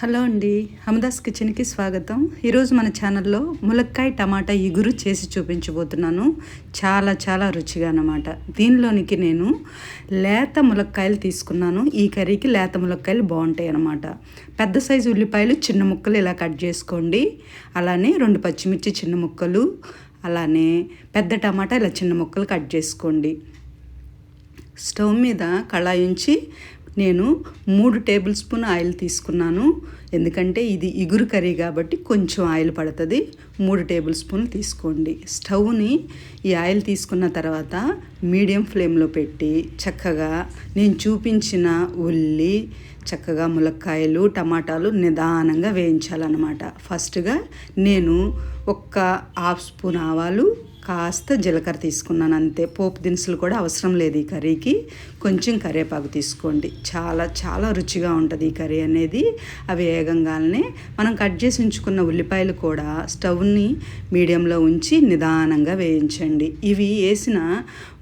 Hello అండి, హమదాస్ కిచెన్కి స్వాగతం. ఈరోజు మన ఛానల్లో ములక్కాయ టమాటా ఇగురు చేసి చూపించబోతున్నాను. చాలా చాలా రుచిగా అన్నమాట. దీనిలోనికి నేను లేత ములక్కాయలు తీసుకున్నాను. ఈ కర్రీకి లేత ములక్కాయలు బాగుంటాయి అన్నమాట. పెద్ద సైజు ఉల్లిపాయలు చిన్న ముక్కలు ఇలా కట్ చేసుకోండి. అలానే 2 పచ్చిమిర్చి చిన్న ముక్కలు, అలానే పెద్ద టమాటా ఇలా చిన్న ముక్కలు కట్ చేసుకోండి. స్టవ్ మీద కళాయి ఉంచి నేను 3 టేబుల్ స్పూన్ ఆయిల్ తీసుకున్నాను. ఎందుకంటే ఇది ఇగురు కర్రీ కాబట్టి కొంచెం ఆయిల్ పడుతుంది. 3 టేబుల్ స్పూన్లు తీసుకోండి. స్టవ్ని ఈ ఆయిల్ తీసుకున్న తర్వాత మీడియం ఫ్లేమ్లో పెట్టి చక్కగా నేను చూపించిన ఉల్లి, చక్కగా ములక్కాయలు, టమాటాలు నిదానంగా వేయించాలన్నమాట. ఫస్ట్గా నేను 1/2 స్పూన్ ఆవాలు, కాస్త జీలకర్ర తీసుకున్నాను అంతే. పోపు దినుసులు కూడా అవసరం లేదు ఈ కర్రీకి. కొంచెం కరివేపాకు తీసుకోండి. చాలా చాలా రుచిగా ఉంటుంది ఈ కర్రీ అనేది. అవి వేగంగానే మనం కట్ చేసి ఉంచుకున్న ఉల్లిపాయలు కూడా స్టవ్ని మీడియంలో ఉంచి నిదానంగా వేయించండి. ఇవి వేసిన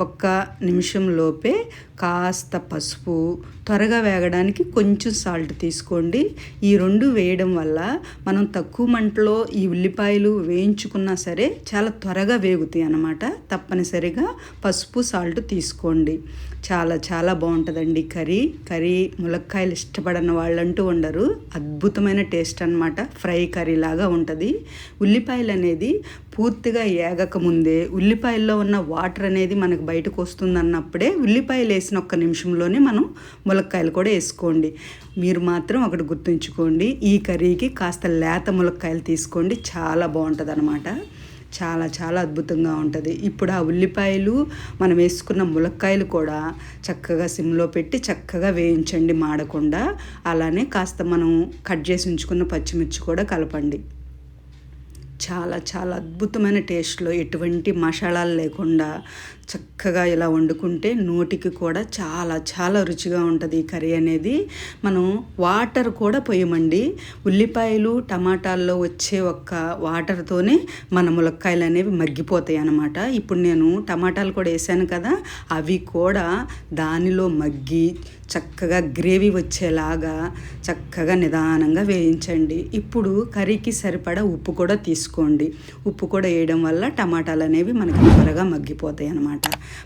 1 నిమిషంలోపే కాస్త పసుపు, త్వరగా వేగడానికి కొంచెం సాల్ట్ తీసుకోండి. ఈ 2 వేయడం వల్ల మనం తక్కువ మంటలో ఈ ఉల్లిపాయలు వేయించుకున్నా సరే చాలా త్వరగా వేగుతాయి అన్నమాట. తప్పనిసరిగా పసుపు, సాల్ట్ తీసుకోండి. చాలా చాలా బాగుంటుందండి కర్రీ. ములక్కాయలు ఇష్టపడని వాళ్ళంటూ ఉండరు. అద్భుతమైన టేస్ట్ అన్నమాట. ఫ్రై కర్రీ లాగా ఉంటుంది. ఉల్లిపాయలు అనేది పూర్తిగా ఏగకముందే ఉల్లిపాయల్లో ఉన్న వాటర్ అనేది మనకు బయటకు వస్తుందన్నప్పుడే ఉల్లిపాయలు వేసిన 1 నిమిషంలోనే మనం ములక్కాయలు కూడా వేసుకోండి. మీరు మాత్రం ఒకటి గుర్తుంచుకోండి, ఈ కర్రీకి కాస్త లేత ములక్కాయలు తీసుకోండి. చాలా బాగుంటుంది అన్నమాట. చాలా చాలా అద్భుతంగా ఉంటుంది. ఇప్పుడు ఆ ఉల్లిపాయలు, మనం వేసుకున్న ములక్కాయలు కూడా చక్కగా సిమ్లో పెట్టి చక్కగా వేయించండి మాడకుండా. అలానే కాస్త మనం కట్ చేసి ఉంచుకున్న పచ్చిమిర్చి కూడా కలపండి. చాలా చాలా అద్భుతమైన టేస్ట్లో ఎటువంటి మసాలాలు లేకుండా చక్కగా ఇలా వండుకుంటే నోటికి కూడా చాలా చాలా రుచిగా ఉంటుంది ఈ కర్రీ అనేది. మనం వాటర్ కూడా పోయమండి. ఉల్లిపాయలు, టమాటాల్లో వచ్చే వాటర్తోనే మన ములక్కాయలు అనేవి మగ్గిపోతాయి అన్నమాట. ఇప్పుడు నేను టమాటాలు కూడా వేసాను కదా, అవి కూడా దానిలో మగ్గి చక్కగా గ్రేవీ వచ్చేలాగా చక్కగా నిదానంగా వేయించండి. ఇప్పుడు కర్రీకి సరిపడా ఉప్పు కూడా తీసుకోండి. ఉప్పు కూడా వేయడం వల్ల టమాటాలు అనేవి మనకి త్వరగా మగ్గిపోతాయి అన్నమాట.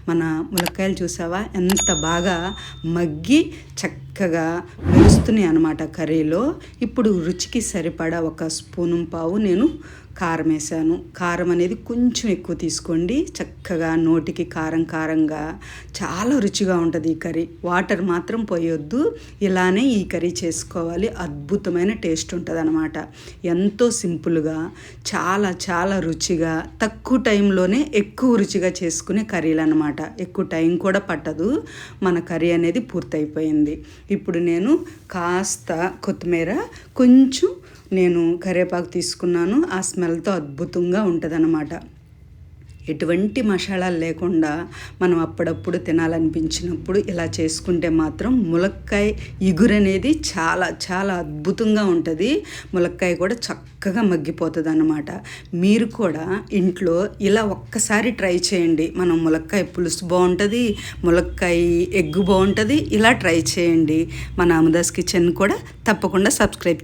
మన ములక్కాయలు చూసావా ఎంత బాగా మగ్గి చక్కగా మెరుస్తున్నాయి అన్నమాట కర్రీలో. ఇప్పుడు రుచికి సరిపడా 1.5 స్పూన్ నేను కారం వేసాను. కారం అనేది కొంచెం ఎక్కువ తీసుకోండి. చక్కగా నోటికి కారంగా చాలా రుచిగా ఉంటుంది ఈ కర్రీ. వాటర్ మాత్రం పోయొద్దు. ఇలానే ఈ కర్రీ చేసుకోవాలి. అద్భుతమైన టేస్ట్ ఉంటుంది అన్నమాట. ఎంతో సింపుల్గా చాలా చాలా రుచిగా తక్కువ టైంలోనే ఎక్కువ రుచిగా చేసుకునే కర్రీలు అన్నమాట. ఎక్కువ టైం కూడా పట్టదు. మన కర్రీ అనేది పూర్తయిపోయింది. ఇప్పుడు నేను కాస్త కొత్తిమీర, కొంచెం నేను కరివేపాకు తీసుకున్నాను. ఆ స్మెల్తో అద్భుతంగా ఉంటుంది అన్నమాట. ఎటువంటి మసాలాలు లేకుండా మనం అప్పుడప్పుడు తినాలనిపించినప్పుడు ఇలా చేసుకుంటే మాత్రం ములక్కాయ ఇగురు అనేది చాలా చాలా అద్భుతంగా ఉంటుంది. ములక్కాయ కూడా చక్కగా మగ్గిపోతుంది అన్నమాట. మీరు కూడా ఇంట్లో ఇలా ఒక్కసారి ట్రై చేయండి. మనం ములక్కాయ పులుసు బాగుంటుంది, ములక్కాయ ఎగ్గు బాగుంటుంది. ఇలా ట్రై చేయండి. మన హమదాస్ కిచెన్ కూడా తప్పకుండా సబ్స్క్రైబ్